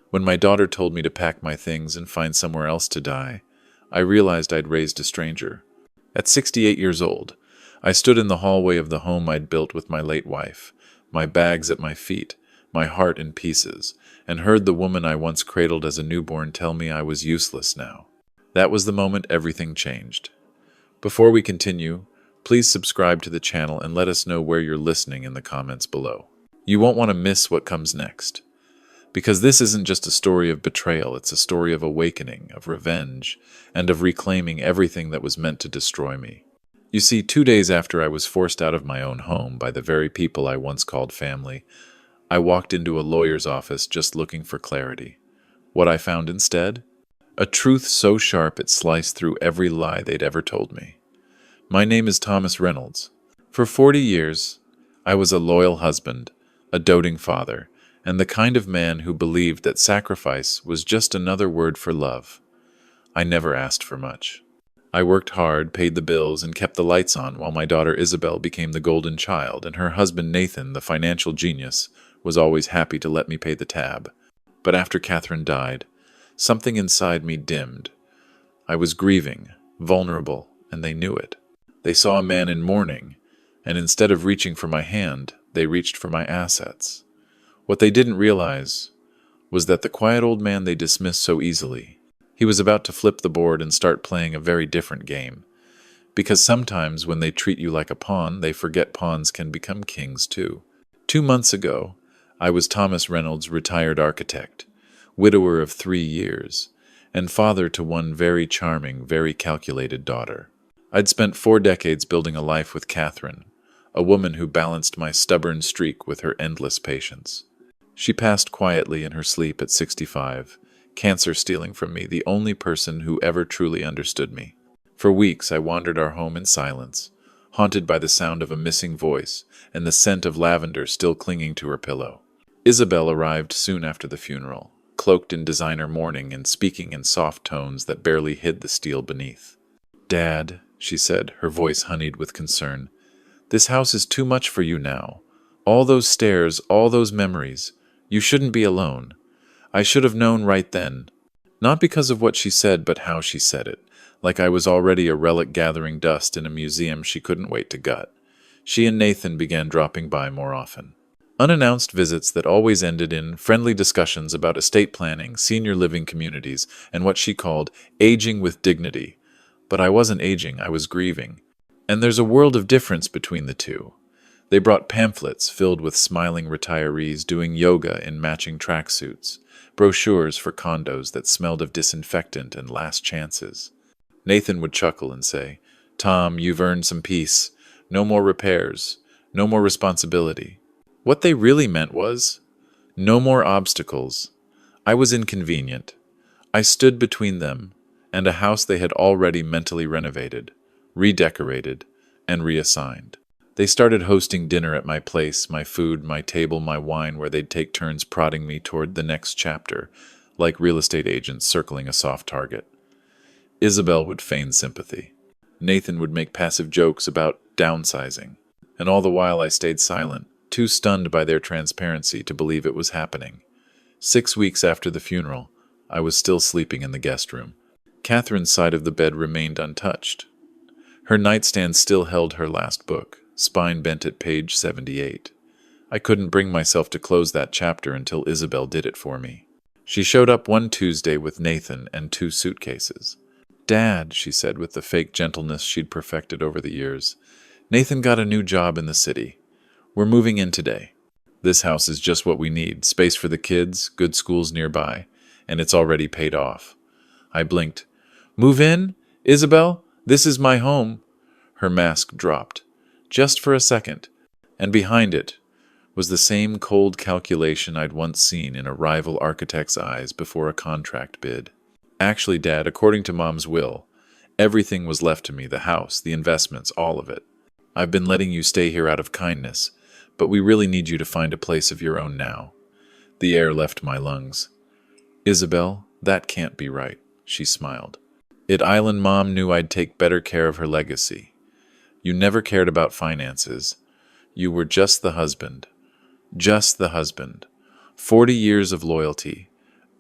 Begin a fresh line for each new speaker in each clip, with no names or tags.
When my daughter told me to pack my things and find somewhere else to die, I realized I'd raised a stranger. At 68 years old, I stood in the hallway of the home I'd built with my late wife, my bags at my feet, my heart in pieces, and heard the woman I once cradled as a newborn tell me I was useless now. That was the moment everything changed. Before we continue, please subscribe to the channel and let us know where you're listening in the comments below. You won't want to miss what comes next. Because this isn't just a story of betrayal, it's a story of awakening, of revenge, and of reclaiming everything that was meant to destroy me. You see, 2 days after I was forced out of my own home by the very people I once called family, I walked into a lawyer's office just looking for clarity. What I found instead? A truth so sharp it sliced through every lie they'd ever told me. My name is Thomas Reynolds. For 40 years, I was a loyal husband, a doting father, and the kind of man who believed that sacrifice was just another word for love. I never asked for much. I worked hard, paid the bills, and kept the lights on while my daughter Isabel became the golden child, and her husband Nathan, the financial genius, was always happy to let me pay the tab. But after Catherine died, something inside me dimmed. I was grieving, vulnerable, and they knew it. They saw a man in mourning, and instead of reaching for my hand, they reached for my assets. What they didn't realize was that the quiet old man they dismissed so easily, he was about to flip the board and start playing a very different game. Because sometimes when they treat you like a pawn, they forget pawns can become kings too. 2 months ago, I was Thomas Reynolds, retired architect, widower of 3 years, and father to one very charming, very calculated daughter. I'd spent 4 decades building a life with Catherine, a woman who balanced my stubborn streak with her endless patience. She passed quietly in her sleep at 65, cancer stealing from me, the only person who ever truly understood me. For weeks I wandered our home in silence, haunted by the sound of a missing voice and the scent of lavender still clinging to her pillow. Isabel arrived soon after the funeral, cloaked in designer mourning and speaking in soft tones that barely hid the steel beneath. "Dad," she said, her voice honeyed with concern, "this house is too much for you now. All those stairs, all those memories. You shouldn't be alone. I should have known right then." Not because of what she said, but how she said it, like I was already a relic gathering dust in a museum she couldn't wait to gut. She and Nathan began dropping by more often. Unannounced visits that always ended in friendly discussions about estate planning, senior living communities, and what she called aging with dignity. But I wasn't aging, I was grieving. And there's a world of difference between the two. They brought pamphlets filled with smiling retirees doing yoga in matching tracksuits, brochures for condos that smelled of disinfectant and last chances. Nathan would chuckle and say, "Tom, you've earned some peace. No more repairs. No more responsibility." What they really meant was, no more obstacles. I was inconvenient. I stood between them and a house they had already mentally renovated, redecorated, and reassigned. They started hosting dinner at my place, my food, my table, my wine, where they'd take turns prodding me toward the next chapter, like real estate agents circling a soft target. Isabel would feign sympathy. Nathan would make passive jokes about downsizing, and all the while I stayed silent, too stunned by their transparency to believe it was happening. 6 weeks after the funeral, I was still sleeping in the guest room. Catherine's side of the bed remained untouched. Her nightstand still held her last book, spine bent at page 78. I couldn't bring myself to close that chapter until Isabel did it for me. She showed up one Tuesday with Nathan and 2 suitcases. "Dad," she said with the fake gentleness she'd perfected over the years, "Nathan got a new job in the city. We're moving in today. This house is just what we need, space for the kids, good schools nearby, and it's already paid off." I blinked. "Move in? Isabel? This is my home." Her mask dropped, just for a second, and behind it was the same cold calculation I'd once seen in a rival architect's eyes before a contract bid. "Actually, Dad, according to Mom's will, everything was left to me, the house, the investments, all of it. I've been letting you stay here out of kindness, but we really need you to find a place of your own now." The air left my lungs. "Isabel, that can't be right," she smiled. "At Island, Mom knew I'd take better care of her legacy. You never cared about finances. You were just the husband. Just the husband. 40 years of loyalty,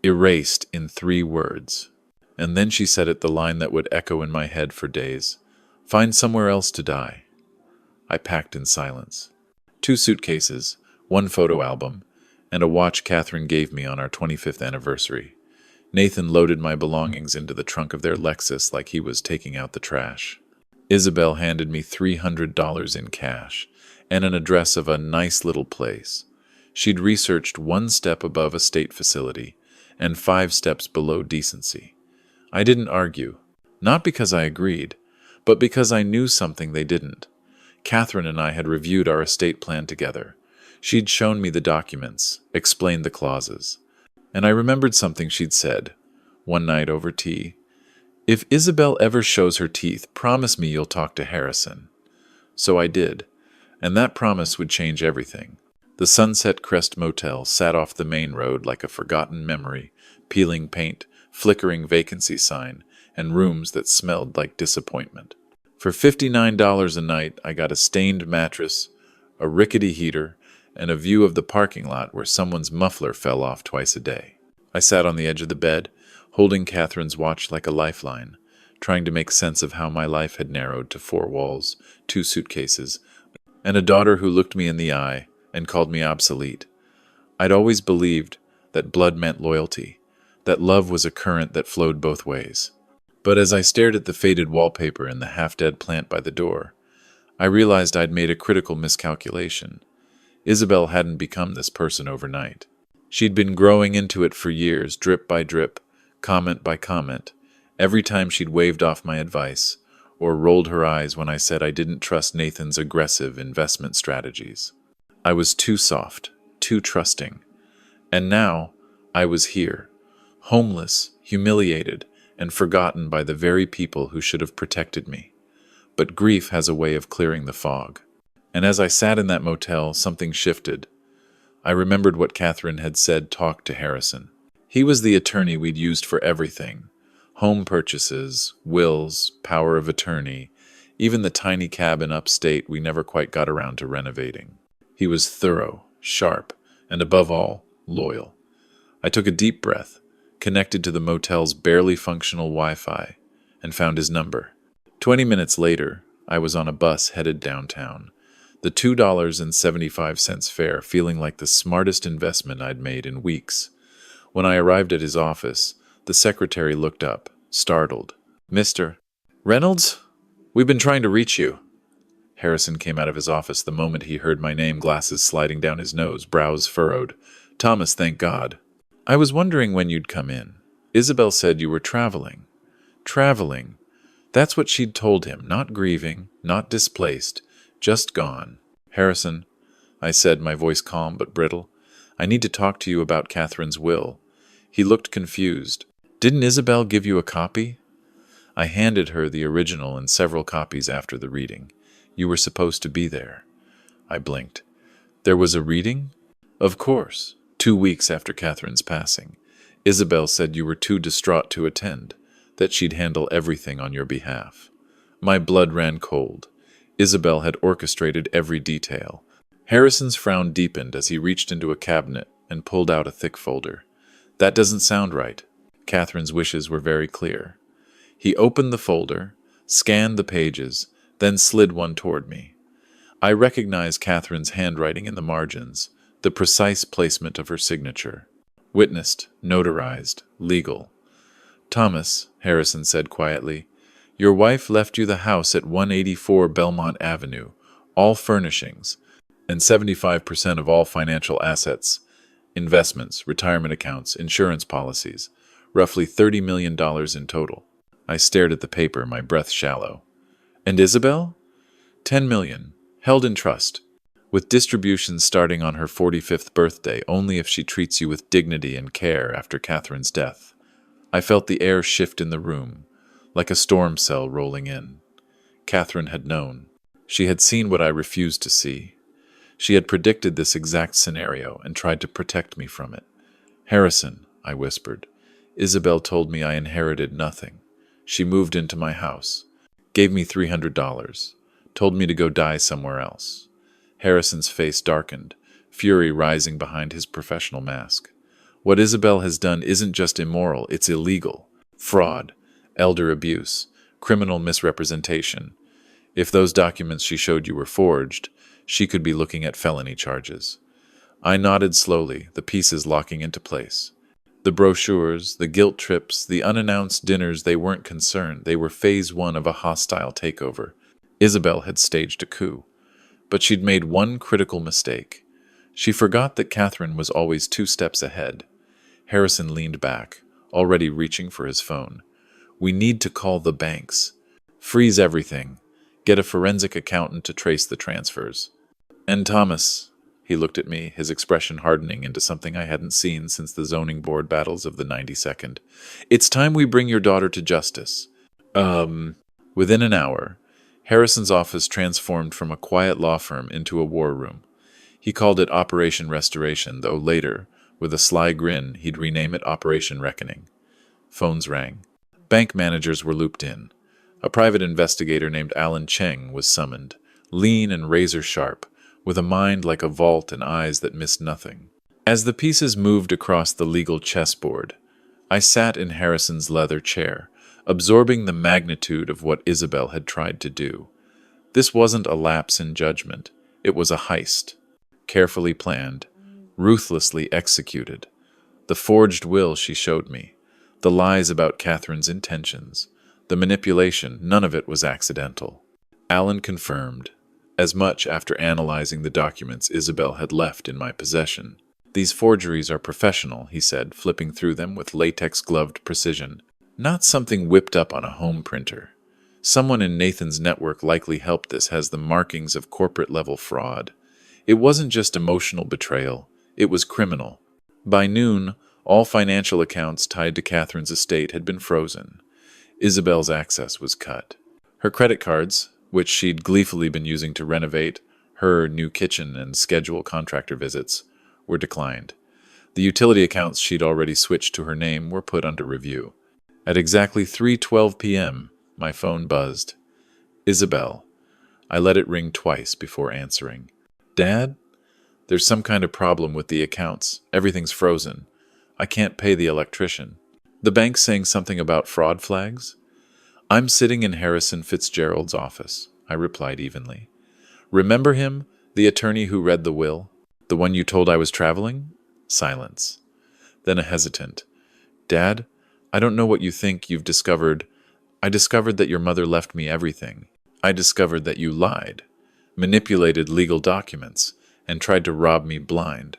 Erased in 3 words. And then she said it, the line that would echo in my head for days. Find somewhere else to die. I packed in silence. 2 suitcases, 1 photo album, and a watch Catherine gave me on our 25th anniversary. Nathan loaded my belongings into the trunk of their Lexus like he was taking out the trash. Isabel handed me $300 in cash and an address of a nice little place. She'd researched 1 step above a state facility and 5 steps below decency. I didn't argue, not because I agreed, but because I knew something they didn't. Catherine and I had reviewed our estate plan together. She'd shown me the documents, explained the clauses. And I remembered something she'd said, one night over tea. If Isabel ever shows her teeth, promise me you'll talk to Harrison. So I did, and that promise would change everything. The Sunset Crest Motel sat off the main road like a forgotten memory, peeling paint, flickering vacancy sign, and rooms that smelled like disappointment. For $59 a night, I got a stained mattress, a rickety heater, and a view of the parking lot where someone's muffler fell off twice a day. I sat on the edge of the bed, holding Catherine's watch like a lifeline, trying to make sense of how my life had narrowed to 4 walls, 2 suitcases, and a daughter who looked me in the eye and called me obsolete. I'd always believed that blood meant loyalty, that love was a current that flowed both ways. But as I stared at the faded wallpaper and the half-dead plant by the door, I realized I'd made a critical miscalculation. Isabel hadn't become this person overnight. She'd been growing into it for years, drip by drip, comment by comment, every time she'd waved off my advice, or rolled her eyes when I said I didn't trust Nathan's aggressive investment strategies. I was too soft, too trusting. And now, I was here, homeless, humiliated, and forgotten by the very people who should have protected me. But grief has a way of clearing the fog. And as I sat in that motel, something shifted. I remembered what Catherine had said talked to Harrison. He was the attorney we'd used for everything. Home purchases, wills, power of attorney, even the tiny cabin upstate we never quite got around to renovating. He was thorough, sharp, and above all, loyal. I took a deep breath, connected to the motel's barely functional Wi-Fi, and found his number. 20 minutes later, I was on a bus headed downtown, the $2.75 fare feeling like the smartest investment I'd made in weeks. When I arrived at his office, the secretary looked up, startled. "Mr. Reynolds? We've been trying to reach you." Harrison came out of his office the moment he heard my name, glasses sliding down his nose, brows furrowed. "Thomas, thank God. I was wondering when you'd come in. Isabel said you were traveling." Traveling. That's what she'd told him, not grieving, not displaced, just gone. "Harrison," I said, my voice calm but brittle, "I need to talk to you about Catherine's will." He looked confused. "Didn't Isabel give you a copy?" I handed her the original and several copies after the reading. "You were supposed to be there." I blinked. "There was a reading?" "Of course. 2 weeks after Catherine's passing. Isabel said you were too distraught to attend, that she'd handle everything on your behalf." My blood ran cold. Isabel had orchestrated every detail. Harrison's frown deepened as he reached into a cabinet and pulled out a thick folder. "That doesn't sound right." Catherine's wishes were very clear. He opened the folder, scanned the pages, then slid one toward me. I recognized Catherine's handwriting in the margins, the precise placement of her signature. Witnessed, notarized, legal. "Thomas," Harrison said quietly, "your wife left you the house at 184 Belmont Avenue, all furnishings, and 75% of all financial assets, investments, retirement accounts, insurance policies, roughly $30 million in total." I stared at the paper, my breath shallow. "And Isabel?" $10 million, held in trust, with distributions starting on her 45th birthday only if she treats you with dignity and care after Catherine's death. I felt the air shift in the room, like a storm cell rolling in. Catherine had known. She had seen what I refused to see. She had predicted this exact scenario and tried to protect me from it. "Harrison," I whispered, "Isabel told me I inherited nothing. She moved into my house, gave me $300, told me to go die somewhere else." Harrison's face darkened, fury rising behind his professional mask. What Isabel has done isn't just immoral, it's illegal. Fraud, elder abuse, criminal misrepresentation. If those documents she showed you were forged, she could be looking at felony charges. I nodded slowly, the pieces locking into place. The brochures, the guilt trips, the unannounced dinners, they weren't concerned. They were phase one of a hostile takeover. Isabel had staged a coup. But she'd made one critical mistake. She forgot that Catherine was always 2 steps ahead. Harrison leaned back, already reaching for his phone. We need to call the banks. Freeze everything. Get a forensic accountant to trace the transfers. And Thomas, he looked at me, his expression hardening into something I hadn't seen since the zoning board battles of the 92nd. It's time we bring your daughter to justice. Within an hour, Harrison's office transformed from a quiet law firm into a war room. He called it Operation Restoration, though later, with a sly grin, he'd rename it Operation Reckoning. Phones rang. Bank managers were looped in. A private investigator named Alan Cheng was summoned, lean and razor-sharp, with a mind like a vault and eyes that missed nothing. As the pieces moved across the legal chessboard, I sat in Harrison's leather chair, absorbing the magnitude of what Isabel had tried to do. This wasn't a lapse in judgment. It was a heist. Carefully planned, ruthlessly executed. The forged will she showed me, the lies about Catherine's intentions, the manipulation, none of it was accidental. Alan confirmed, as much after analyzing the documents Isabel had left in my possession. These forgeries are professional, he said, flipping through them with latex-gloved precision. Not something whipped up on a home printer. Someone in Nathan's network likely helped this has the markings of corporate-level fraud. It wasn't just emotional betrayal. It was criminal. By noon, all financial accounts tied to Catherine's estate had been frozen. Isabel's access was cut. Her credit cards, which she'd gleefully been using to renovate her new kitchen and schedule contractor visits, were declined. The utility accounts she'd already switched to her name were put under review. At exactly 3:12 p.m., my phone buzzed. Isabel. I let it ring twice before answering. Dad? There's some kind of problem with the accounts. Everything's frozen. I can't pay the electrician. The bank's saying something about fraud flags? I'm sitting in Harrison Fitzgerald's office, I replied evenly. Remember him, the attorney who read the will? The one you told I was traveling? Silence. Then a hesitant. Dad, I don't know what you think you've discovered. I discovered that your mother left me everything. I discovered that you lied, manipulated legal documents, and tried to rob me blind.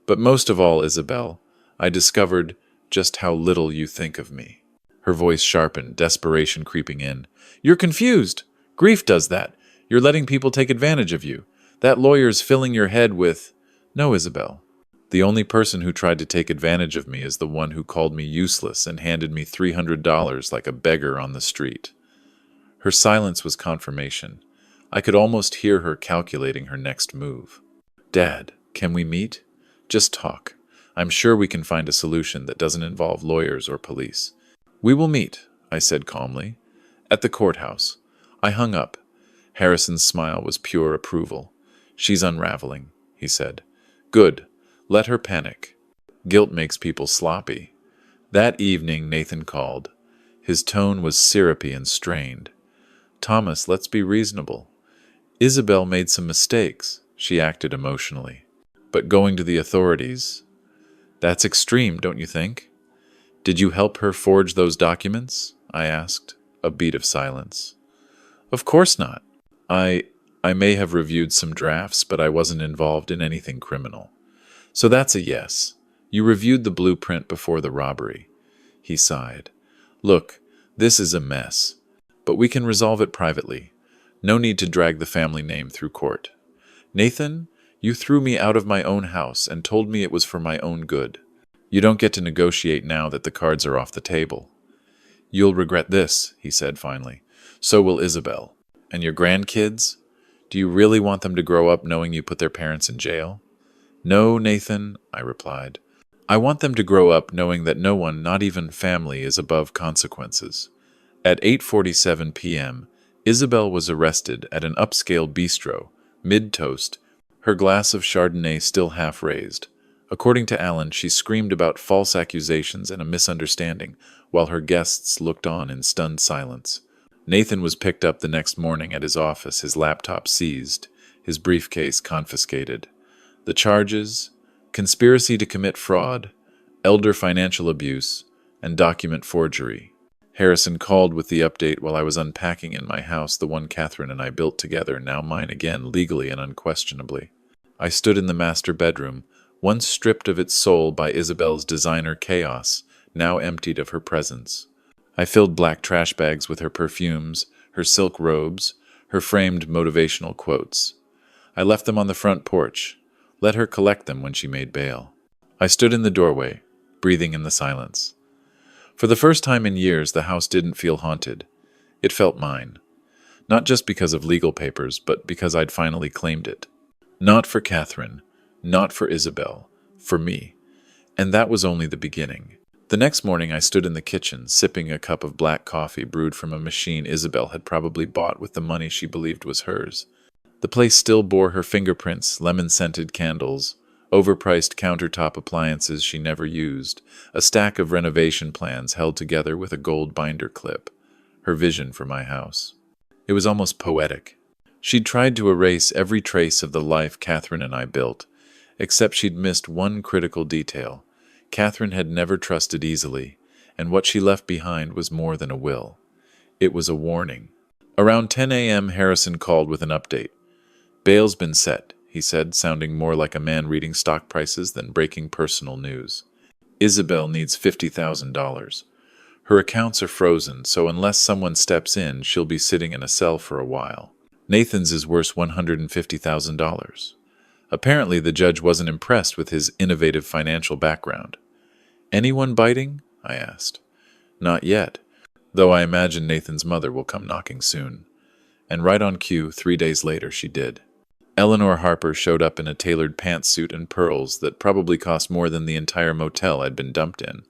But most of all, Isabel, I discovered just how little you think of me. Her voice sharpened, desperation creeping in. You're confused. Grief does that. You're letting people take advantage of you. That lawyer's filling your head with... No, Isabel. The only person who tried to take advantage of me is the one who called me useless and handed me $300 like a beggar on the street. Her silence was confirmation. I could almost hear her calculating her next move. Dad, can we meet? Just talk. I'm sure we can find a solution that doesn't involve lawyers or police. We will meet, I said calmly. At the courthouse. I hung up. Harrison's smile was pure approval. She's unraveling, he said. Good. Let her panic. Guilt makes people sloppy. That evening, Nathan called. His tone was syrupy and strained. Thomas, let's be reasonable. Isabel made some mistakes. She acted emotionally. But going to the authorities... That's extreme, don't you think? Did you help her forge those documents? I asked, a beat of silence. Of course not. I may have reviewed some drafts, but I wasn't involved in anything criminal. So that's a yes. You reviewed the blueprint before the robbery. He sighed. Look, this is a mess, but we can resolve it privately. No need to drag the family name through court. Nathan, you threw me out of my own house and told me it was for my own good. You don't get to negotiate now that the cards are off the table. You'll regret this, he said finally. So will Isabel. And your grandkids? Do you really want them to grow up knowing you put their parents in jail? No, Nathan, I replied. I want them to grow up knowing that no one, not even family, is above consequences. At 8:47 p.m., Isabel was arrested at an upscale bistro, mid-toast, her glass of Chardonnay still half raised. According to Alan, she screamed about false accusations and a misunderstanding, while her guests looked on in stunned silence. Nathan was picked up the next morning at his office, his laptop seized, his briefcase confiscated. The charges: conspiracy to commit fraud, elder financial abuse, and document forgery. Harrison called with the update while I was unpacking in my house, the one Catherine and I built together, now mine again, legally and unquestionably. I stood in the master bedroom, once stripped of its soul by Isabel's designer chaos, now emptied of her presence. I filled black trash bags with her perfumes, her silk robes, her framed motivational quotes. I left them on the front porch, let her collect them when she made bail. I stood in the doorway, breathing in the silence. For the first time in years, the house didn't feel haunted. It felt mine. Not just because of legal papers, but because I'd finally claimed it. Not for Catherine, not for Isabel, for me. And that was only the beginning. The next morning I stood in the kitchen, sipping a cup of black coffee brewed from a machine Isabel had probably bought with the money she believed was hers. The place still bore her fingerprints, lemon-scented candles, overpriced countertop appliances she never used, a stack of renovation plans held together with a gold binder clip, her vision for my house. It was almost poetic. She'd tried to erase every trace of the life Catherine and I built, except she'd missed one critical detail. Catherine had never trusted easily, and what she left behind was more than a will. It was a warning. Around 10 a.m., Harrison called with an update. "Bail's been set," he said, sounding more like a man reading stock prices than breaking personal news. "Isabel needs $50,000. Her accounts are frozen, so unless someone steps in, she'll be sitting in a cell for a while. Nathan's is worth $150,000. Apparently, the judge wasn't impressed with his innovative financial background. "Anyone biting?" I asked. "Not yet, though I imagine Nathan's mother will come knocking soon." And right on cue, 3 days later, she did. Eleanor Harper showed up in a tailored pantsuit and pearls that probably cost more than the entire motel I'd been dumped in.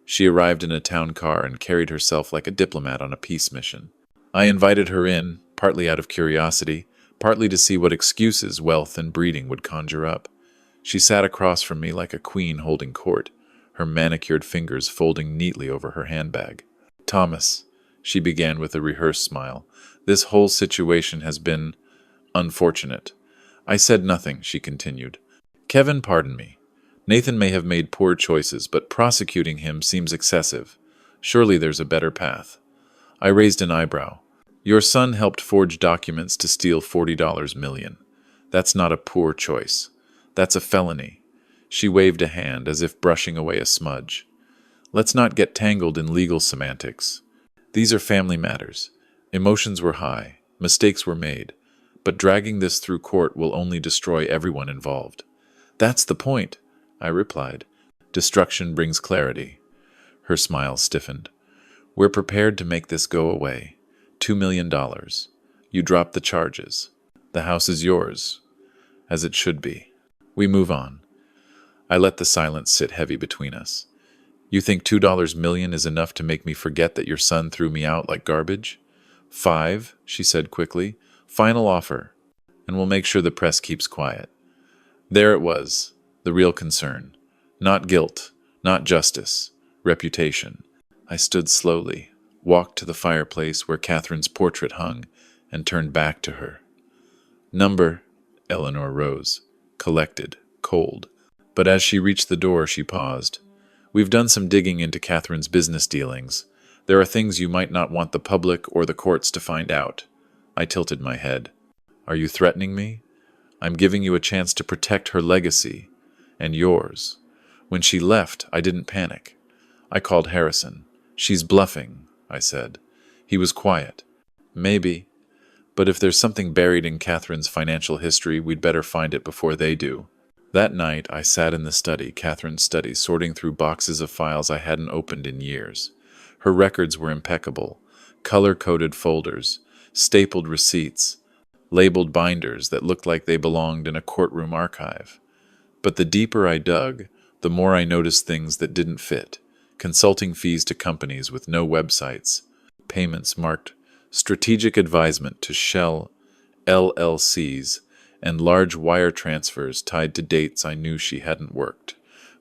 She arrived in a town car and carried herself like a diplomat on a peace mission. I invited her in, partly out of curiosity, partly to see what excuses wealth and breeding would conjure up. She sat across from me like a queen holding court, her manicured fingers folding neatly over her handbag. "Thomas," she began with a rehearsed smile, "this whole situation has been unfortunate." I said nothing, she continued. "Kevin, pardon me. Nathan may have made poor choices, but prosecuting him seems excessive. Surely there's a better path." I raised an eyebrow. "Your son helped forge documents to steal $40 million. That's not a poor choice. That's a felony." She waved a hand as if brushing away a smudge. "Let's not get tangled in legal semantics. These are family matters. Emotions were high. Mistakes were made. But dragging this through court will only destroy everyone involved." "That's the point," I replied. "Destruction brings clarity." Her smile stiffened. "We're prepared to make this go away. $2 million. You drop the charges. The house is yours, as it should be. We move on." I let the silence sit heavy between us. "You think $2 million is enough to make me forget that your son threw me out like garbage?" "5, she said quickly. "Final offer, and we'll make sure the press keeps quiet." There it was, the real concern. Not guilt, not justice, reputation. I stood slowly, walked to the fireplace where Catherine's portrait hung, and turned back to her. "Number," Eleanor rose, collected, cold. But as she reached the door, she paused. "We've done some digging into Catherine's business dealings. There are things you might not want the public or the courts to find out." I tilted my head. "Are you threatening me? I'm giving you a chance to protect her legacy, and yours." When she left, I didn't panic. I called Harrison. "She's bluffing," I said. He was quiet. "Maybe. But if there's something buried in Catherine's financial history, we'd better find it before they do." That night, I sat in the study, Catherine's study, sorting through boxes of files I hadn't opened in years. Her records were impeccable. Color-coded folders, stapled receipts, labeled binders that looked like they belonged in a courtroom archive. But the deeper I dug, the more I noticed things that didn't fit. Consulting fees to companies with no websites, payments marked strategic advisement to Shell LLCs, and large wire transfers tied to dates I knew she hadn't worked.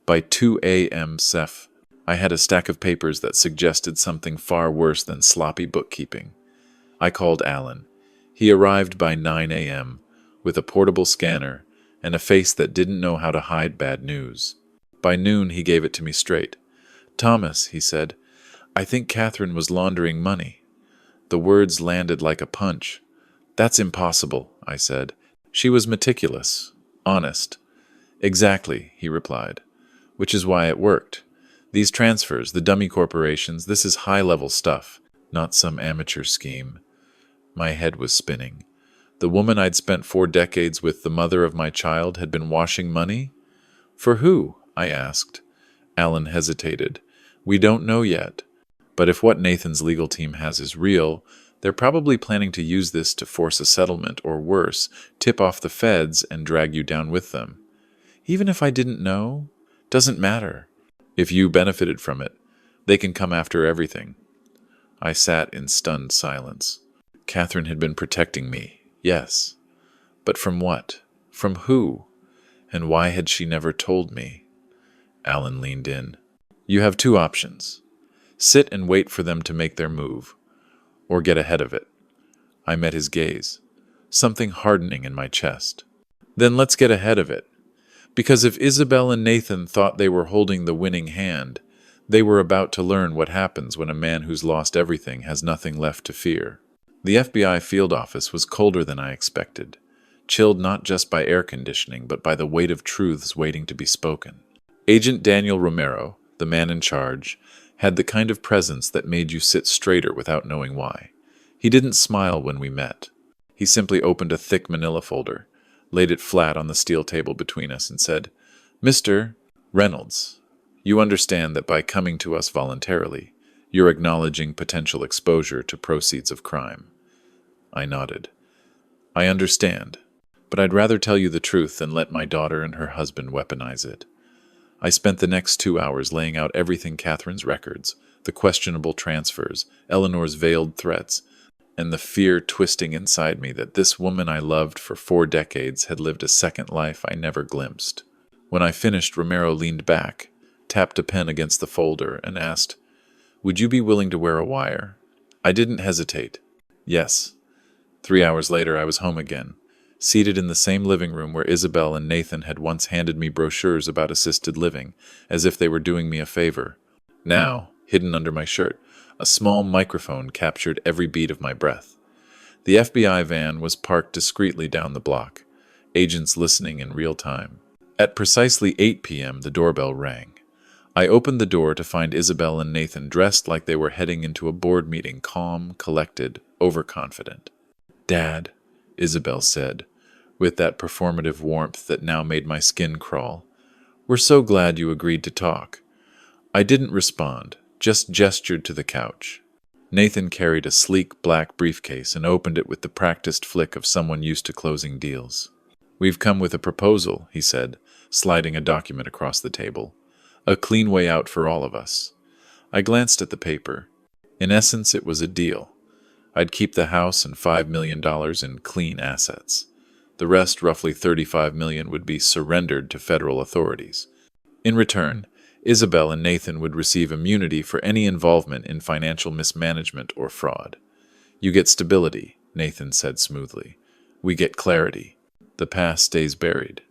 By 2 a.m. Seth, I had a stack of papers that suggested something far worse than sloppy bookkeeping. I called Alan. He arrived by 9 a.m. with a portable scanner and a face that didn't know how to hide bad news. By noon, he gave it to me straight. "Thomas," he said, "I think Catherine was laundering money." The words landed like a punch. "That's impossible," I said. "She was meticulous, honest." "Exactly," he replied. "Which is why it worked. These transfers, the dummy corporations, this is high-level stuff, not some amateur scheme." My head was spinning. The woman I'd spent 4 decades with, the mother of my child, had been washing money? For who? I asked. Alan hesitated. "We don't know yet. But if what Nathan's legal team has is real, they're probably planning to use this to force a settlement, or worse, tip off the feds and drag you down with them. Even if I didn't know, doesn't matter. If you benefited from it, they can come after everything." I sat in stunned silence. Catherine had been protecting me, yes. But from what? From who? And why had she never told me? Alan leaned in. "You have 2 options. Sit and wait for them to make their move, or get ahead of it." I met his gaze, something hardening in my chest. "Then let's get ahead of it. Because if Isabel and Nathan thought they were holding the winning hand, they were about to learn what happens when a man who's lost everything has nothing left to fear." The FBI field office was colder than I expected, chilled not just by air conditioning, but by the weight of truths waiting to be spoken. Agent Daniel Romero, the man in charge, had the kind of presence that made you sit straighter without knowing why. He didn't smile when we met. He simply opened a thick manila folder, laid it flat on the steel table between us, and said, "Mr. Reynolds, you understand that by coming to us voluntarily, you're acknowledging potential exposure to proceeds of crime." I nodded. "I understand, but I'd rather tell you the truth than let my daughter and her husband weaponize it." I spent the next 2 hours laying out everything: Catherine's records, the questionable transfers, Eleanor's veiled threats, and the fear twisting inside me that this woman I loved for 4 decades had lived a second life I never glimpsed. When I finished, Romero leaned back, tapped a pen against the folder, and asked, "Would you be willing to wear a wire?" I didn't hesitate. Yes. 3 hours later, I was home again, seated in the same living room where Isabel and Nathan had once handed me brochures about assisted living, as if they were doing me a favor. Now, hidden under my shirt, a small microphone captured every beat of my breath. The FBI van was parked discreetly down the block, agents listening in real time. At precisely 8 p.m., the doorbell rang. I opened the door to find Isabel and Nathan dressed like they were heading into a board meeting, calm, collected, overconfident. "Dad," Isabel said, with that performative warmth that now made my skin crawl, "we're so glad you agreed to talk." I didn't respond, just gestured to the couch. Nathan carried a sleek black briefcase and opened it with the practiced flick of someone used to closing deals. "We've come with a proposal," he said, sliding a document across the table. "A clean way out for all of us." I glanced at the paper. In essence, it was a deal. I'd keep the house and $5 million in clean assets. The rest, roughly $35 million, would be surrendered to federal authorities. In return, Isabel and Nathan would receive immunity for any involvement in financial mismanagement or fraud. "You get stability," Nathan said smoothly. "We get clarity. The past stays buried."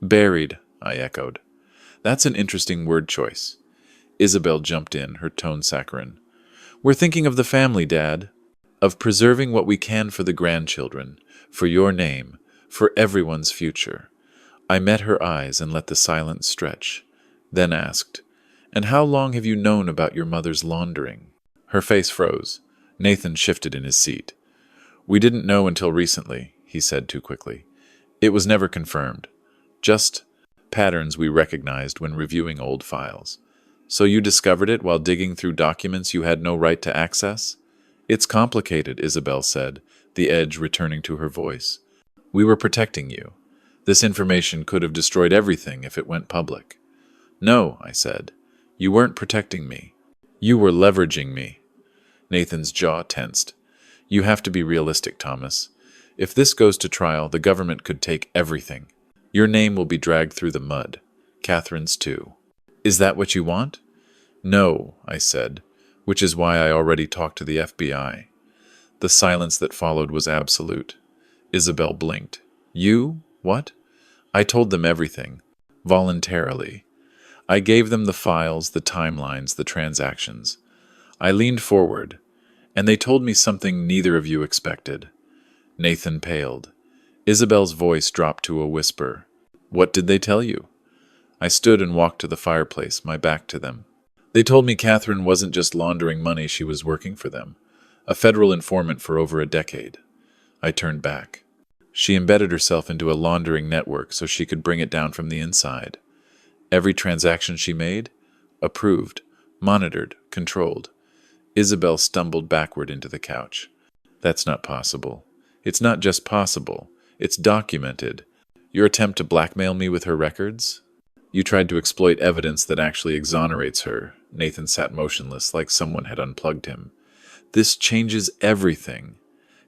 "Buried," I echoed. "That's an interesting word choice." Isabel jumped in, her tone saccharine. "We're thinking of the family, Dad. Of preserving what we can for the grandchildren, for your name, for everyone's future." I met her eyes and let the silence stretch, then asked, "And how long have you known about your mother's laundering?" Her face froze. Nathan shifted in his seat. "We didn't know until recently," he said too quickly. "It was never confirmed. Just patterns we recognized when reviewing old files." "So you discovered it while digging through documents you had no right to access?" "It's complicated," Isabel said, the edge returning to her voice. "We were protecting you. This information could have destroyed everything if it went public." "No," I said. "You weren't protecting me. You were leveraging me." Nathan's jaw tensed. "You have to be realistic, Thomas. If this goes to trial, the government could take everything. Your name will be dragged through the mud. Catherine's too. Is that what you want? No, I said, which is why I already talked to the FBI. The silence that followed was absolute. Isabel blinked. You? What? I told them everything. Voluntarily. I gave them the files, the timelines, the transactions. I leaned forward, and they told me something neither of you expected. Nathan paled. Isabel's voice dropped to a whisper. What did they tell you? I stood and walked to the fireplace, my back to them. They told me Catherine wasn't just laundering money, she was working for them. A federal informant for over a decade. I turned back. She embedded herself into a laundering network so she could bring it down from the inside. Every transaction she made? Approved, monitored, controlled. Isabel stumbled backward into the couch. That's not possible. It's not just possible. It's documented. Your attempt to blackmail me with her records? You tried to exploit evidence that actually exonerates her. Nathan sat motionless, like someone had unplugged him. This changes everything.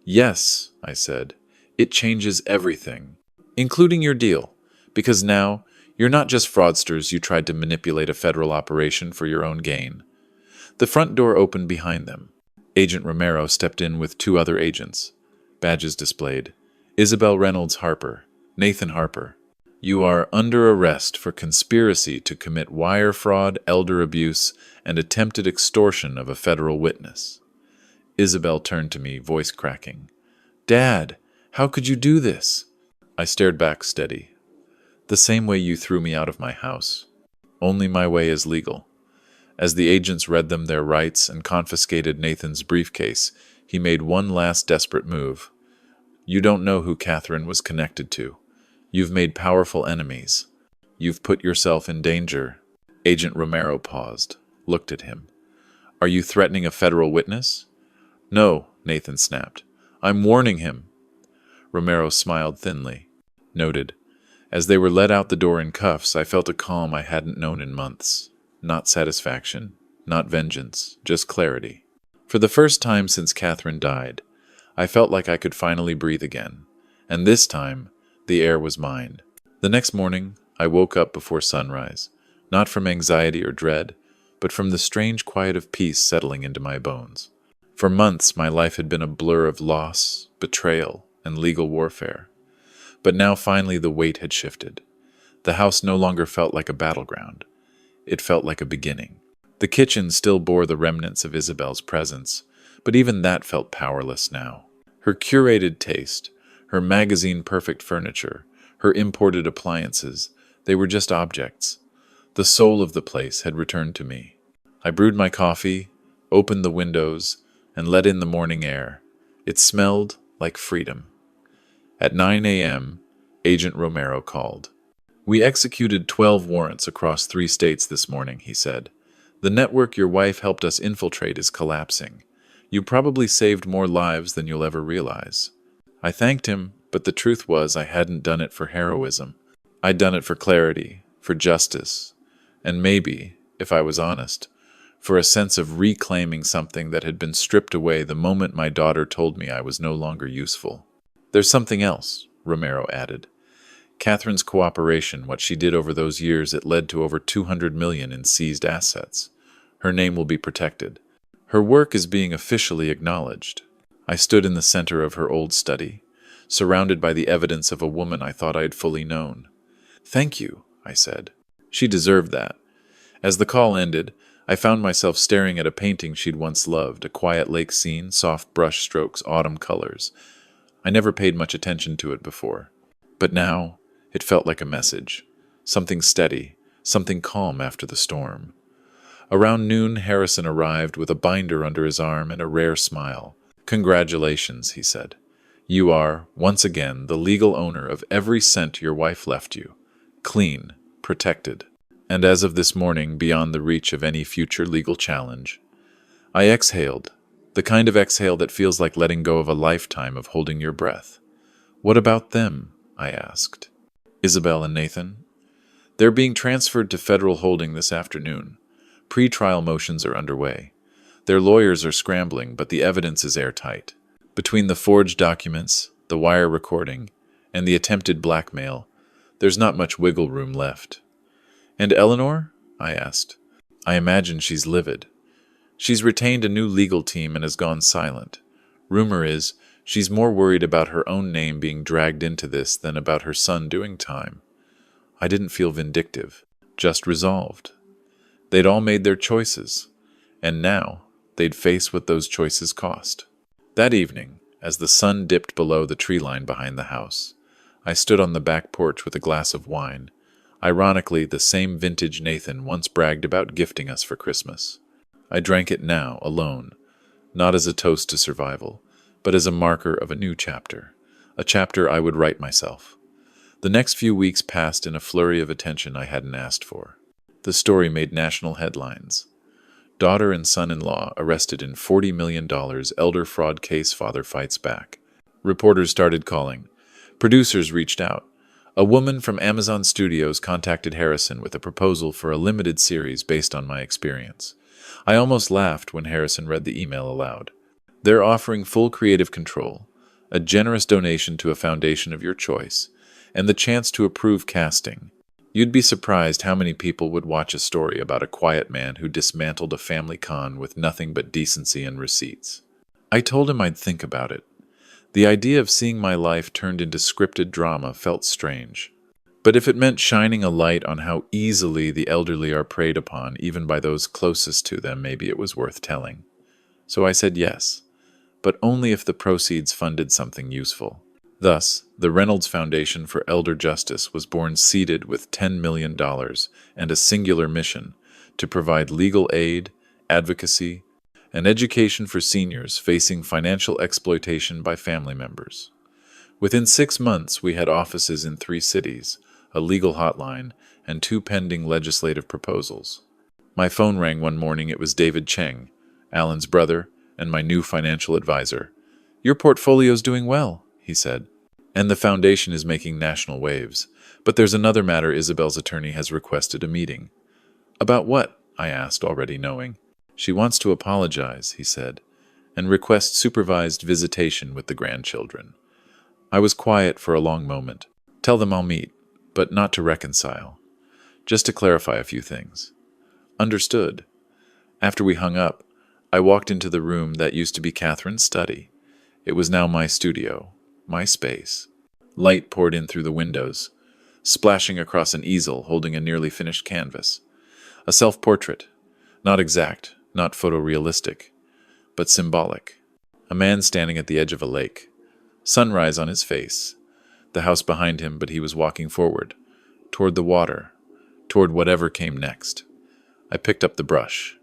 Yes, I said. It changes everything. Including your deal. Because now, you're not just fraudsters, you tried to manipulate a federal operation for your own gain. The front door opened behind them. Agent Romero stepped in with 2 other agents. Badges displayed. Isabel Reynolds Harper. Nathan Harper. You are under arrest for conspiracy to commit wire fraud, elder abuse, and attempted extortion of a federal witness. Isabel turned to me, voice cracking. Dad, how could you do this? I stared back steady. The same way you threw me out of my house. Only my way is legal. As the agents read them their rights and confiscated Nathan's briefcase, he made one last desperate move. You don't know who Catherine was connected to. You've made powerful enemies. You've put yourself in danger. Agent Romero paused, looked at him. Are you threatening a federal witness? No, Nathan snapped. I'm warning him. Romero smiled thinly. Noted. As they were led out the door in cuffs, I felt a calm I hadn't known in months. Not satisfaction, not vengeance, just clarity. For the first time since Catherine died, I felt like I could finally breathe again. And this time, the air was mine. The next morning, I woke up before sunrise, not from anxiety or dread, but from the strange quiet of peace settling into my bones. For months, my life had been a blur of loss, betrayal, and legal warfare. But now finally the weight had shifted. The house no longer felt like a battleground. It felt like a beginning. The kitchen still bore the remnants of Isabel's presence, but even that felt powerless now. Her curated taste, her magazine-perfect furniture, her imported appliances, they were just objects. The soul of the place had returned to me. I brewed my coffee, opened the windows, and let in the morning air. It smelled like freedom. At 9 a.m., Agent Romero called. We executed 12 warrants across 3 states this morning, he said. The network your wife helped us infiltrate is collapsing. You probably saved more lives than you'll ever realize. I thanked him, but the truth was I hadn't done it for heroism. I'd done it for clarity, for justice, and maybe, if I was honest, for a sense of reclaiming something that had been stripped away the moment my daughter told me I was no longer useful. There's something else, Romero added. Catherine's cooperation, what she did over those years, it led to over $200 million in seized assets. Her name will be protected. Her work is being officially acknowledged. I stood in the center of her old study, surrounded by the evidence of a woman I thought I had fully known. Thank you, I said. She deserved that. As the call ended, I found myself staring at a painting she'd once loved, a quiet lake scene, soft brush strokes, autumn colors. I never paid much attention to it before. But now, it felt like a message. Something steady, something calm after the storm. Around noon, Harrison arrived with a binder under his arm and a rare smile. Congratulations, he said. You are, once again, the legal owner of every cent your wife left you. Clean, protected, and as of this morning, beyond the reach of any future legal challenge. I exhaled, the kind of exhale that feels like letting go of a lifetime of holding your breath. What about them? I asked. Isabel and Nathan? They're being transferred to federal holding this afternoon. Pre-trial motions are underway. Their lawyers are scrambling, but the evidence is airtight. Between the forged documents, the wire recording, and the attempted blackmail. There's not much wiggle room left. And Eleanor? I asked. I imagine she's livid. She's retained a new legal team and has gone silent. Rumor is she's more worried about her own name being dragged into this than about her son doing time. I didn't feel vindictive, just resolved. They'd all made their choices, and now they'd face what those choices cost. That evening, as the sun dipped below the tree line behind the house, I stood on the back porch with a glass of wine, ironically the same vintage Nathan once bragged about gifting us for Christmas. I drank it now, alone, not as a toast to survival, but as a marker of a new chapter, a chapter I would write myself. The next few weeks passed in a flurry of attention I hadn't asked for. The story made national headlines. Daughter and son-in-law arrested in $40 million elder fraud case, father fights back. Reporters started calling. Producers reached out. A woman from Amazon Studios contacted Harrison with a proposal for a limited series based on my experience. I almost laughed when Harrison read the email aloud. They're offering full creative control, a generous donation to a foundation of your choice, and the chance to approve casting. You'd be surprised how many people would watch a story about a quiet man who dismantled a family con with nothing but decency and receipts. I told him I'd think about it. The idea of seeing my life turned into scripted drama felt strange. But if it meant shining a light on how easily the elderly are preyed upon, even by those closest to them, maybe it was worth telling. So I said yes, but only if the proceeds funded something useful. Thus, the Reynolds Foundation for Elder Justice was born seeded with $10 million and a singular mission to provide legal aid, advocacy, and education for seniors facing financial exploitation by family members. Within 6 months, we had offices in 3 cities, a legal hotline, and 2 pending legislative proposals. My phone rang one morning. It was David Cheng, Alan's brother, and my new financial advisor. "Your portfolio's doing well," he said, "and the foundation is making national waves. But there's another matter. Isabel's attorney has requested a meeting." "About what?" I asked, already knowing. "She wants to apologize," he said, "and request supervised visitation with the grandchildren." I was quiet for a long moment. "Tell them I'll meet, but not to reconcile. Just to clarify a few things." "Understood." After we hung up, I walked into the room that used to be Catherine's study. It was now my studio, my space. Light poured in through the windows, splashing across an easel holding a nearly finished canvas. A self-portrait, not exact, not photorealistic, but symbolic. A man standing at the edge of a lake. Sunrise on his face. The house behind him, but he was walking forward, toward the water, toward whatever came next. I picked up the brush,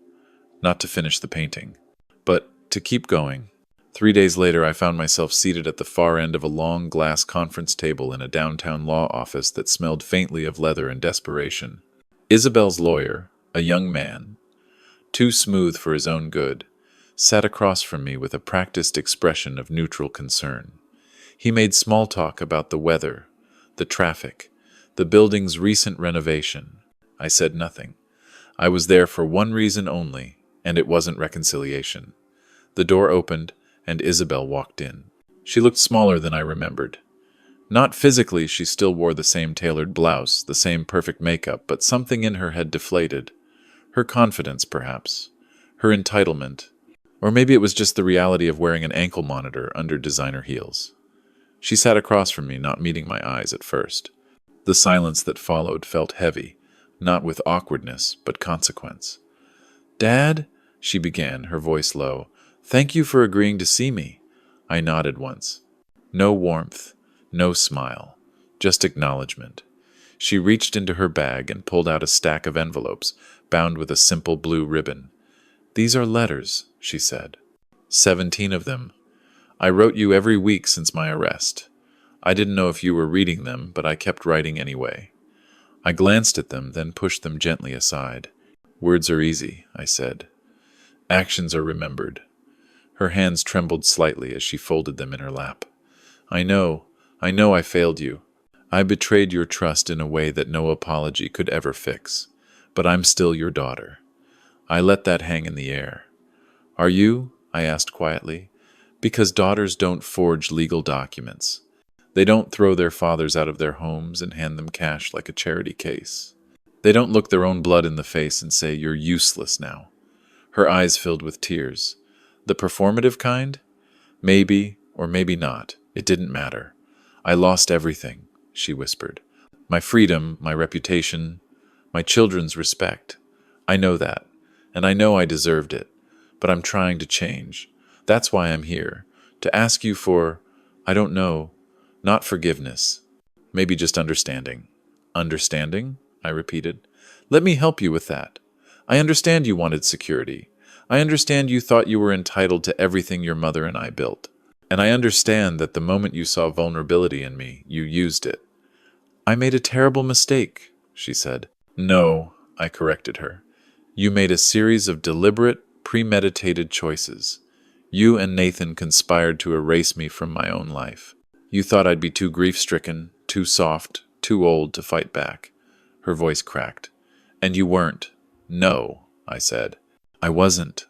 not to finish the painting, but to keep going. 3 days later, I found myself seated at the far end of a long glass conference table in a downtown law office that smelled faintly of leather and desperation. Isabel's lawyer, a young man, too smooth for his own good, sat across from me with a practiced expression of neutral concern. He made small talk about the weather, the traffic, the building's recent renovation. I said nothing. I was there for one reason only, and it wasn't reconciliation. The door opened, and Isabel walked in. She looked smaller than I remembered. Not physically, she still wore the same tailored blouse, the same perfect makeup, but something in her had deflated. Her confidence, perhaps. Her entitlement. Or maybe it was just the reality of wearing an ankle monitor under designer heels. She sat across from me, not meeting my eyes at first. The silence that followed felt heavy, not with awkwardness, but consequence. "Dad," she began, her voice low, "thank you for agreeing to see me." I nodded once. No warmth, no smile, just acknowledgement. She reached into her bag and pulled out a stack of envelopes, bound with a simple blue ribbon. "These are letters," she said. 17 of them. "I wrote you every week since my arrest. I didn't know if you were reading them, but I kept writing anyway." I glanced at them, then pushed them gently aside. "Words are easy," I said. "Actions are remembered." Her hands trembled slightly as she folded them in her lap. I know I failed you. I betrayed your trust in a way that no apology could ever fix. But I'm still your daughter. I let that hang in the air. Are you?" I asked quietly. Because daughters don't forge legal documents. They don't throw their fathers out of their homes and hand them cash like a charity case. They don't look their own blood in the face and say, "You're useless now." Her eyes filled with tears. The performative kind? Maybe, or maybe not. It didn't matter. "I lost everything," she whispered. "My freedom, my reputation, my children's respect. I know that, and I know I deserved it, but I'm trying to change. That's why I'm here, to ask you for, I don't know, not forgiveness, maybe just understanding." "Understanding?" I repeated. "Let me help you with that. I understand you wanted security. I understand you thought you were entitled to everything your mother and I built. And I understand that the moment you saw vulnerability in me, you used it." "I made a terrible mistake," she said. "No," I corrected her. "You made a series of deliberate, premeditated choices. You and Nathan conspired to erase me from my own life. You thought I'd be too grief-stricken, too soft, too old to fight back." Her voice cracked. "And you weren't." "No," I said. "I wasn't."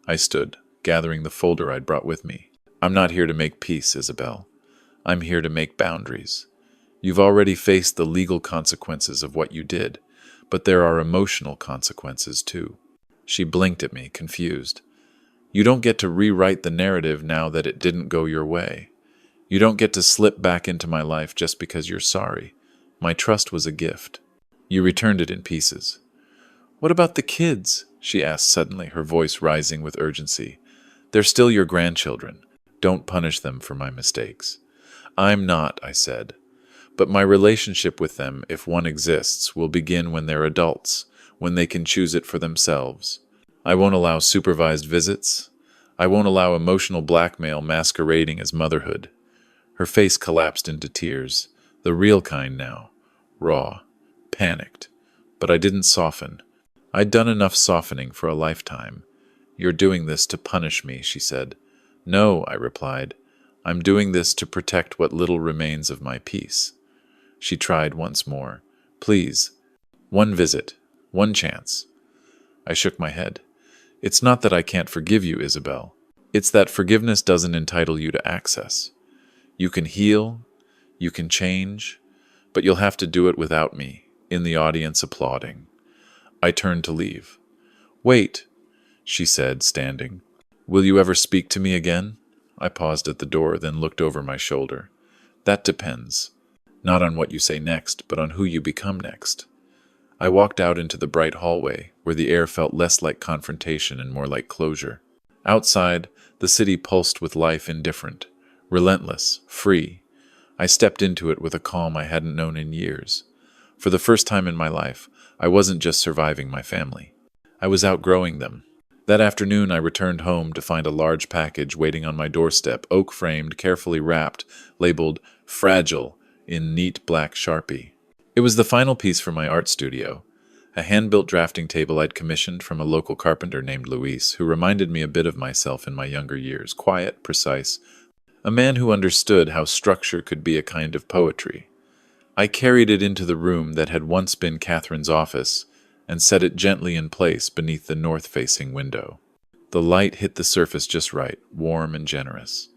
I stood, gathering the folder I'd brought with me. "I'm not here to make peace, Isabel. I'm here to make boundaries. You've already faced the legal consequences of what you did, but there are emotional consequences too." She blinked at me, confused. "You don't get to rewrite the narrative now that it didn't go your way. You don't get to slip back into my life just because you're sorry. My trust was a gift. You returned it in pieces." "What about the kids?" she asked suddenly, her voice rising with urgency. "They're still your grandchildren. Don't punish them for my mistakes." "I'm not," I said. "But my relationship with them, if one exists, will begin when they're adults, when they can choose it for themselves. I won't allow supervised visits. I won't allow emotional blackmail masquerading as motherhood." Her face collapsed into tears, the real kind now, raw, panicked. But I didn't soften. I'd done enough softening for a lifetime. "You're doing this to punish me," she said. "No," I replied. "I'm doing this to protect what little remains of my peace." She tried once more. "Please, one visit, one chance." I shook my head. "It's not that I can't forgive you, Isabel. It's that forgiveness doesn't entitle you to access. You can heal, you can change, but you'll have to do it without me, in the audience applauding." I turned to leave. "Wait," she said, standing. "Will you ever speak to me again?" I paused at the door, then looked over my shoulder. "That depends. Not on what you say next, but on who you become next." I walked out into the bright hallway, where the air felt less like confrontation and more like closure. Outside, the city pulsed with life indifferent, relentless, free. I stepped into it with a calm I hadn't known in years. For the first time in my life, I wasn't just surviving my family. I was outgrowing them. That afternoon, I returned home to find a large package waiting on my doorstep, oak-framed, carefully wrapped, labeled "Fragile" in neat black Sharpie. It was the final piece for my art studio, a hand-built drafting table I'd commissioned from a local carpenter named Luis, who reminded me a bit of myself in my younger years, quiet, precise, a man who understood how structure could be a kind of poetry. I carried it into the room that had once been Catherine's office and set it gently in place beneath the north-facing window. The light hit the surface just right, warm and generous.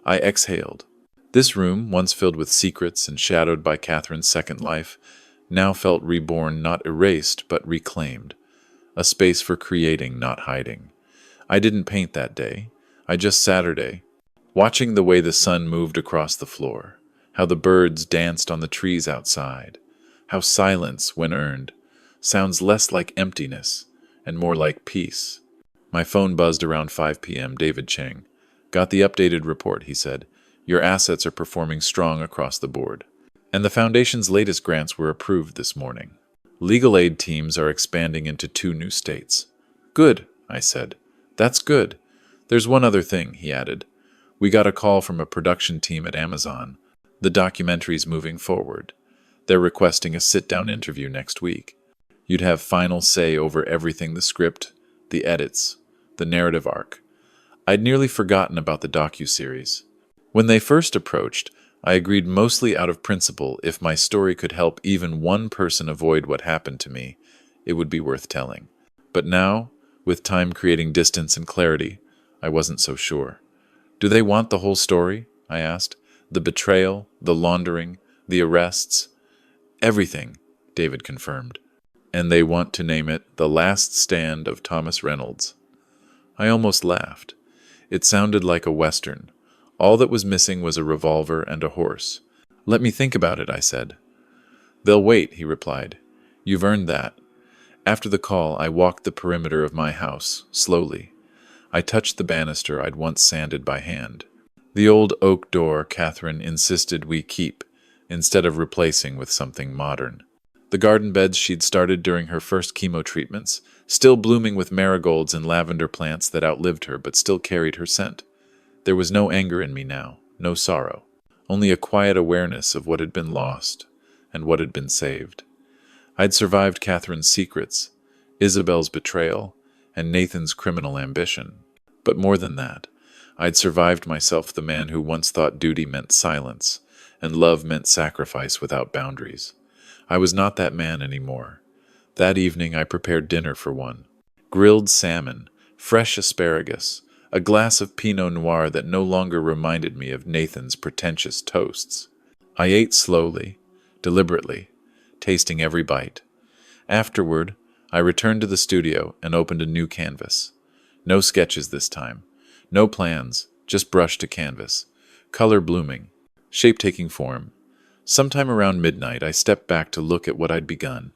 I exhaled. This room, once filled with secrets and shadowed by Catherine's second life, now felt reborn, not erased, but reclaimed. A space for creating, not hiding. I didn't paint that day. I just Saturday, watching the way the sun moved across the floor, how the birds danced on the trees outside, how silence, when earned, sounds less like emptiness and more like peace. My phone buzzed around 5 p.m. David Cheng. "Got the updated report," he said. "Your assets are performing strong across the board. And the Foundation's latest grants were approved this morning. Legal aid teams are expanding into 2 new states." "Good," I said. "That's good. There's one other thing," he added. "We got a call from a production team at Amazon. The documentary's moving forward. They're requesting a sit-down interview next week. You'd have final say over everything: the script, the edits, the narrative arc." I'd nearly forgotten about the docuseries. When they first approached, I agreed mostly out of principle. If my story could help even one person avoid what happened to me, it would be worth telling. But now, with time creating distance and clarity, I wasn't so sure. Do they want the whole story? I asked. The betrayal, the laundering, the arrests, everything, David confirmed. And they want to name it The Last Stand of Thomas Reynolds. I almost laughed. It sounded like a Western. All that was missing was a revolver and a horse. Let me think about it, I said. They'll wait, he replied. You've earned that. After the call, I walked the perimeter of my house, slowly. I touched the banister I'd once sanded by hand. The old oak door Catherine insisted we keep, instead of replacing with something modern. The garden beds she'd started during her first chemo treatments, still blooming with marigolds and lavender plants that outlived her but still carried her scent. There was no anger in me now, no sorrow, only a quiet awareness of what had been lost and what had been saved. I'd survived Catherine's secrets, Isabel's betrayal, and Nathan's criminal ambition. But more than that, I'd survived myself, the man who once thought duty meant silence, and love meant sacrifice without boundaries. I was not that man anymore. That evening I prepared dinner for one. Grilled salmon, fresh asparagus, a glass of Pinot Noir that no longer reminded me of Nathan's pretentious toasts. I ate slowly, deliberately, tasting every bite. Afterward, I returned to the studio and opened a new canvas. No sketches this time. No plans, just brush to canvas. Color blooming, shape taking form. Sometime around midnight, I stepped back to look at what I'd begun.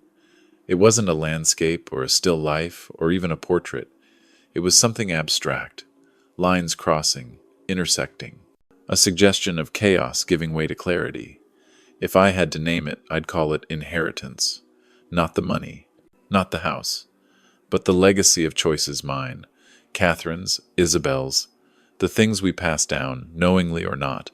It wasn't a landscape or a still life or even a portrait. It was something abstract. Lines crossing, intersecting. A suggestion of chaos giving way to clarity. If I had to name it, I'd call it inheritance. Not the money, not the house, but the legacy of choices mine. Catherine's, Isabel's, the things we pass down, knowingly or not,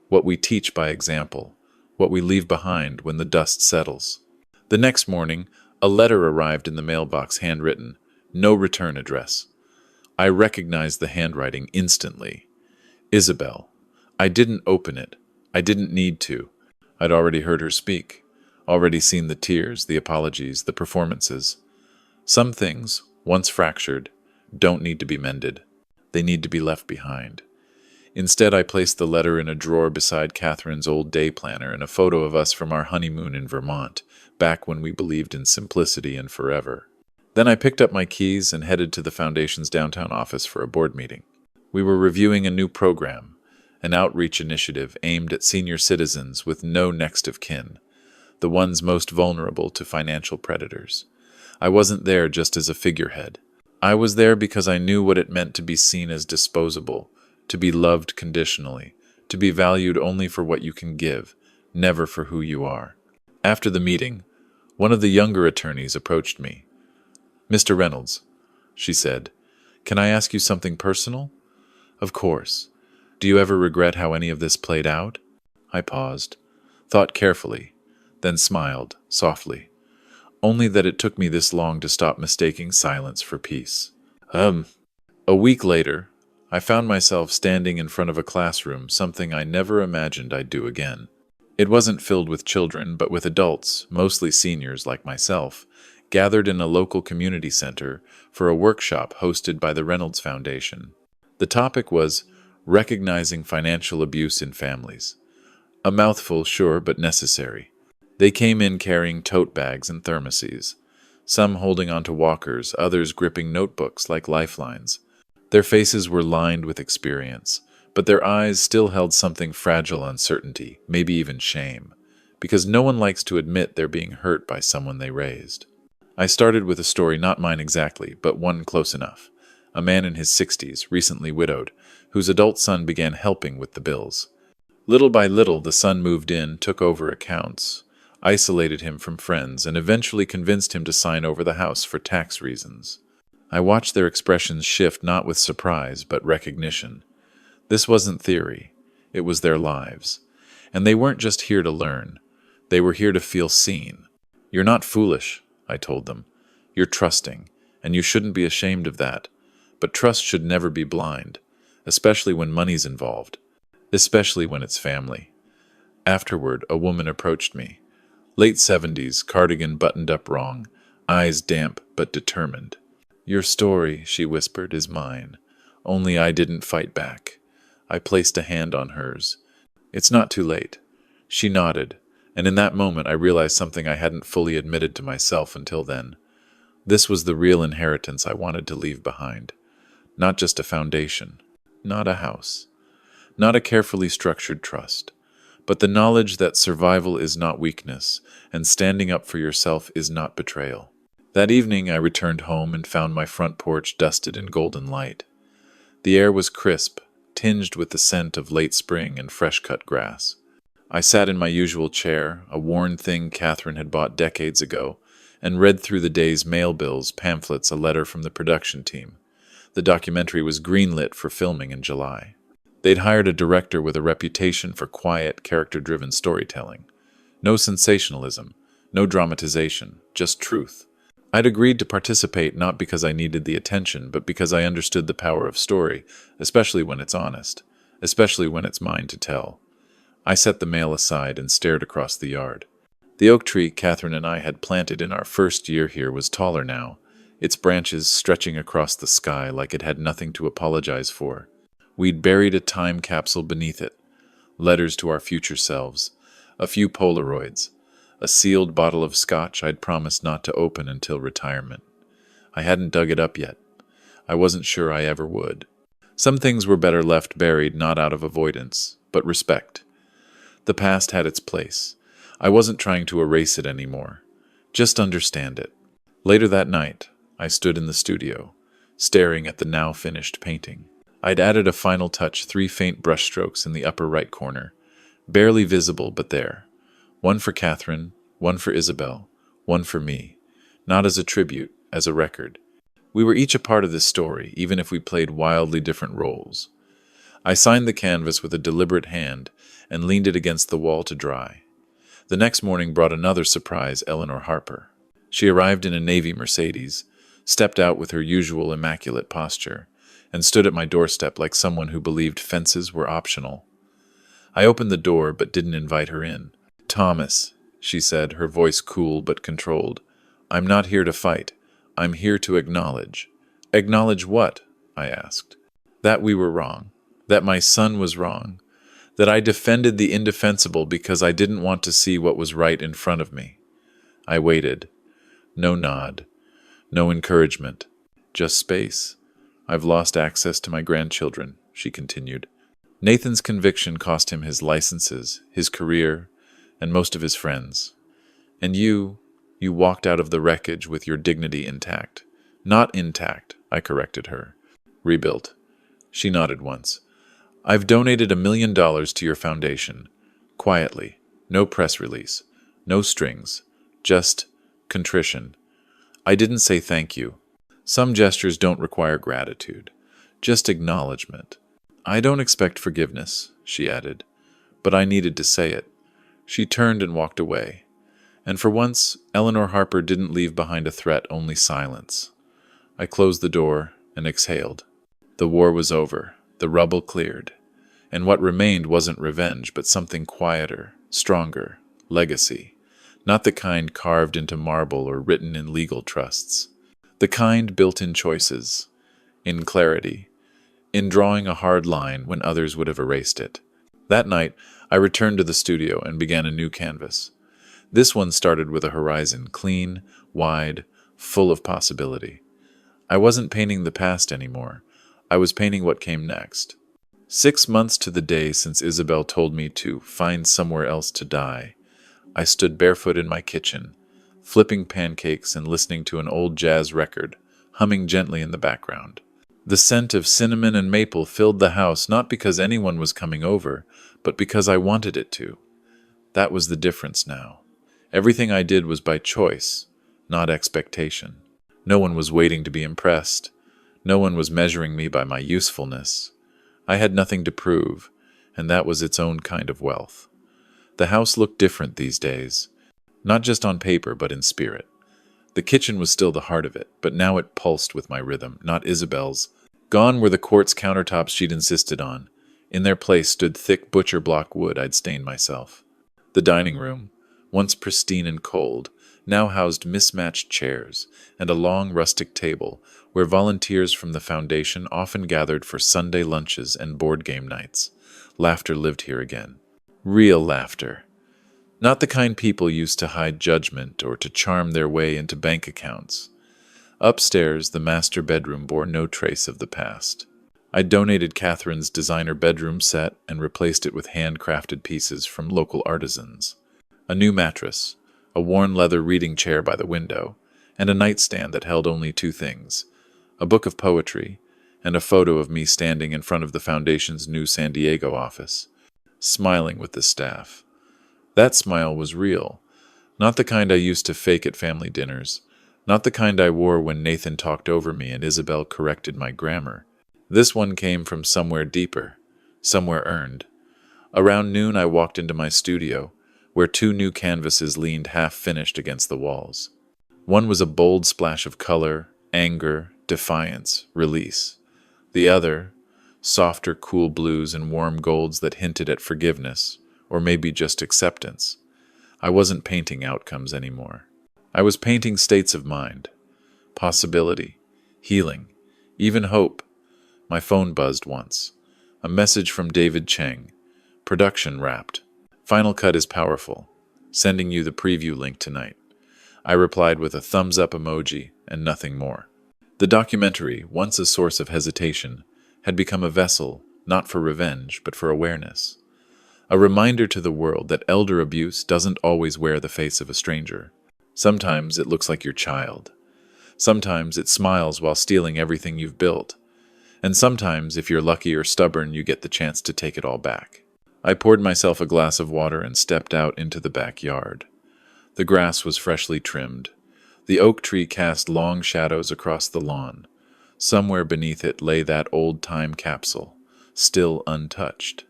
what we teach by example, what we leave behind when the dust settles. The next morning, a letter arrived in the mailbox, handwritten, no return address. I recognized the handwriting instantly. Isabel. I didn't open it. I didn't need to. I'd already heard her speak, already seen the tears, the apologies, the performances. Some things, once fractured, don't need to be mended. They need to be left behind. Instead, I placed the letter in a drawer beside Catherine's old day planner and a photo of us from our honeymoon in Vermont, back when we believed in simplicity and forever. Then I picked up my keys and headed to the Foundation's downtown office for a board meeting. We were reviewing a new program, an outreach initiative aimed at senior citizens with no next of kin, the ones most vulnerable to financial predators. I wasn't there just as a figurehead. I was there because I knew what it meant to be seen as disposable, to be loved conditionally, to be valued only for what you can give, never for who you are. After the meeting, one of the younger attorneys approached me. "Mr. Reynolds," she said, "can I ask you something personal?" "Of course. Do you ever regret how any of this played out?" I paused, thought carefully, then smiled, softly. Only that it took me this long to stop mistaking silence for peace. A week later, I found myself standing in front of a classroom, something I never imagined I'd do again. It wasn't filled with children, but with adults, mostly seniors like myself, gathered in a local community center for a workshop hosted by the Reynolds Foundation. The topic was recognizing financial abuse in families. A mouthful, sure, but necessary. They came in carrying tote bags and thermoses, some holding onto walkers, others gripping notebooks like lifelines. Their faces were lined with experience, but their eyes still held something fragile: uncertainty, maybe even shame, because no one likes to admit they're being hurt by someone they raised. I started with a story, not mine exactly, but one close enough. A man in his 60s, recently widowed, whose adult son began helping with the bills. Little by little, the son moved in, took over accounts, isolated him from friends, and eventually convinced him to sign over the house for tax reasons. I watched their expressions shift, not with surprise, but recognition. This wasn't theory. It was their lives. And they weren't just here to learn. They were here to feel seen. "You're not foolish," I told them. "You're trusting, and you shouldn't be ashamed of that. But trust should never be blind, especially when money's involved, especially when it's family." Afterward, a woman approached me. Late 70s, cardigan buttoned up wrong, eyes damp but determined. "Your story," she whispered, "is mine. Only I didn't fight back. I placed a hand on hers. "It's not too late." She nodded, and in that moment I realized something I hadn't fully admitted to myself until then. This was the real inheritance I wanted to leave behind. Not just a foundation, not a house, not a carefully structured trust, but the knowledge that survival is not weakness, and standing up for yourself is not betrayal. That evening I returned home and found my front porch dusted in golden light. The air was crisp, tinged with the scent of late spring and fresh-cut grass. I sat in my usual chair, a worn thing Catherine had bought decades ago, and read through the day's mail bills, pamphlets, a letter from the production team. The documentary was greenlit for filming in July. They'd hired a director with a reputation for quiet, character-driven storytelling. No sensationalism, no dramatization, just truth. I'd agreed to participate not because I needed the attention, but because I understood the power of story, especially when it's honest, especially when it's mine to tell. I set the mail aside and stared across the yard. The oak tree Catherine and I had planted in our first year here was taller now, its branches stretching across the sky like it had nothing to apologize for. We'd buried a time capsule beneath it, letters to our future selves, a few Polaroids, a sealed bottle of scotch I'd promised not to open until retirement. I hadn't dug it up yet. I wasn't sure I ever would. Some things were better left buried, not out of avoidance, but respect. The past had its place. I wasn't trying to erase it anymore. Just understand it. Later that night, I stood in the studio, staring at the now finished painting. I'd added a final touch, 3 faint brushstrokes in the upper right corner, barely visible but there. One for Catherine, one for Isabel, one for me. Not as a tribute, as a record. We were each a part of this story, even if we played wildly different roles. I signed the canvas with a deliberate hand and leaned it against the wall to dry. The next morning brought another surprise, Eleanor Harper. She arrived in a Navy Mercedes, stepped out with her usual immaculate posture, and stood at my doorstep like someone who believed fences were optional. I opened the door but didn't invite her in. "Thomas," she said, her voice cool but controlled, "I'm not here to fight. I'm here to acknowledge." "Acknowledge what?" I asked. "That we were wrong. That my son was wrong. That I defended the indefensible because I didn't want to see what was right in front of me." I waited. No nod. No encouragement. Just space. "I've lost access to my grandchildren," she continued. "Nathan's conviction cost him his licenses, his career, and most of his friends. And you walked out of the wreckage with your dignity intact." "Not intact," I corrected her. "Rebuilt." She nodded once. "I've donated $1 million to your foundation. Quietly. No press release. No strings. Just contrition. I didn't say thank you. Some gestures don't require gratitude. Just acknowledgement. I don't expect forgiveness," she added, "but I needed to say it." She turned and walked away. And for once, Eleanor Harper didn't leave behind a threat, only silence. I closed the door and exhaled. The war was over. The rubble cleared. And what remained wasn't revenge, but something quieter, stronger, legacy. Not the kind carved into marble or written in legal trusts. The kind built in choices, in clarity, in drawing a hard line when others would have erased it. That night, I returned to the studio and began a new canvas. This one started with a horizon, clean, wide, full of possibility. I wasn't painting the past anymore. I was painting what came next. 6 months to the day since Isabel told me to find somewhere else to die, I stood barefoot in my kitchen, flipping pancakes and listening to an old jazz record, humming gently in the background. The scent of cinnamon and maple filled the house not because anyone was coming over, but because I wanted it to. That was the difference now. Everything I did was by choice, not expectation. No one was waiting to be impressed. No one was measuring me by my usefulness. I had nothing to prove, and that was its own kind of wealth. The house looked different these days, not just on paper but in spirit. The kitchen was still the heart of it, but now it pulsed with my rhythm, not Isabel's. Gone were the quartz countertops she'd insisted on. In their place stood thick butcher block wood I'd stained myself. The dining room, once pristine and cold, now housed mismatched chairs and a long rustic table where volunteers from the foundation often gathered for Sunday lunches and board game nights. Laughter lived here again. Real laughter. Not the kind people used to hide judgment or to charm their way into bank accounts. Upstairs, the master bedroom bore no trace of the past. I donated Catherine's designer bedroom set and replaced it with handcrafted pieces from local artisans. A new mattress, a worn leather reading chair by the window, and a nightstand that held only two things: a book of poetry and a photo of me standing in front of the Foundation's new San Diego office, smiling with the staff. That smile was real, not the kind I used to fake at family dinners, not the kind I wore when Nathan talked over me and Isabel corrected my grammar. This one came from somewhere deeper, somewhere earned. Around noon I walked into my studio, where two new canvases leaned half-finished against the walls. One was a bold splash of color, anger, defiance, release. The other, softer, cool blues and warm golds that hinted at forgiveness, or maybe just acceptance. I wasn't painting outcomes anymore. I was painting states of mind, possibility, healing, even hope. My phone buzzed once. A message from David Cheng. Production wrapped. Final cut is powerful. Sending you the preview link tonight. I replied with a thumbs up emoji and nothing more. The documentary, once a source of hesitation, had become a vessel, not for revenge, but for awareness. A reminder to the world that elder abuse doesn't always wear the face of a stranger. Sometimes it looks like your child. Sometimes it smiles while stealing everything you've built. And sometimes, if you're lucky or stubborn, you get the chance to take it all back. I poured myself a glass of water and stepped out into the backyard. The grass was freshly trimmed. The oak tree cast long shadows across the lawn. Somewhere beneath it lay that old time capsule, still untouched.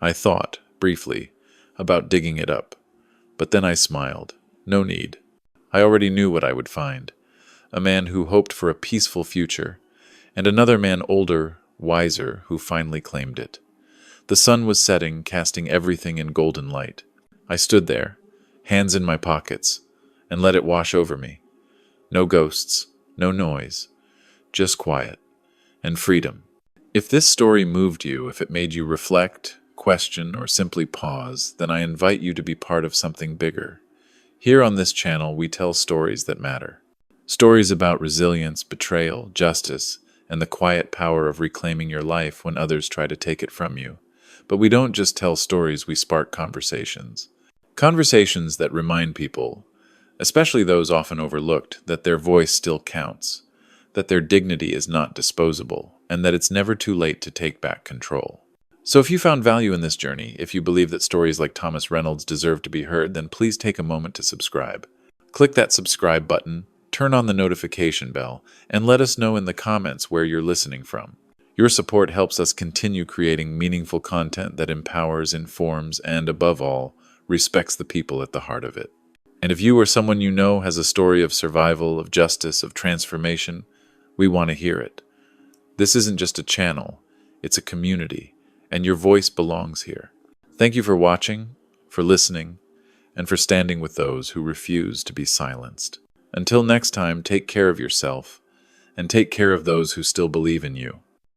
I thought, briefly, about digging it up. But then I smiled. No need. I already knew what I would find. A man who hoped for a peaceful future, and another man older, wiser, who finally claimed it. The sun was setting, casting everything in golden light. I stood there, hands in my pockets, and let it wash over me. No ghosts, no noise, just quiet and freedom. If this story moved you, if it made you reflect, question, or simply pause, then I invite you to be part of something bigger. Here on this channel, we tell stories that matter. Stories about resilience, betrayal, justice, and the quiet power of reclaiming your life when others try to take it from you. But we don't just tell stories, we spark conversations. Conversations that remind people, especially those often overlooked, that their voice still counts, that their dignity is not disposable, and that it's never too late to take back control. So if you found value in this journey, if you believe that stories like Thomas Reynolds deserve to be heard, then please take a moment to subscribe. Click that subscribe button, turn on the notification bell, and let us know in the comments where you're listening from. Your support helps us continue creating meaningful content that empowers, informs, and, above all, respects the people at the heart of it. And if you or someone you know has a story of survival, of justice, of transformation, we want to hear it. This isn't just a channel, it's a community, and your voice belongs here. Thank you for watching, for listening, and for standing with those who refuse to be silenced. Until next time, take care of yourself, and take care of those who still believe in you.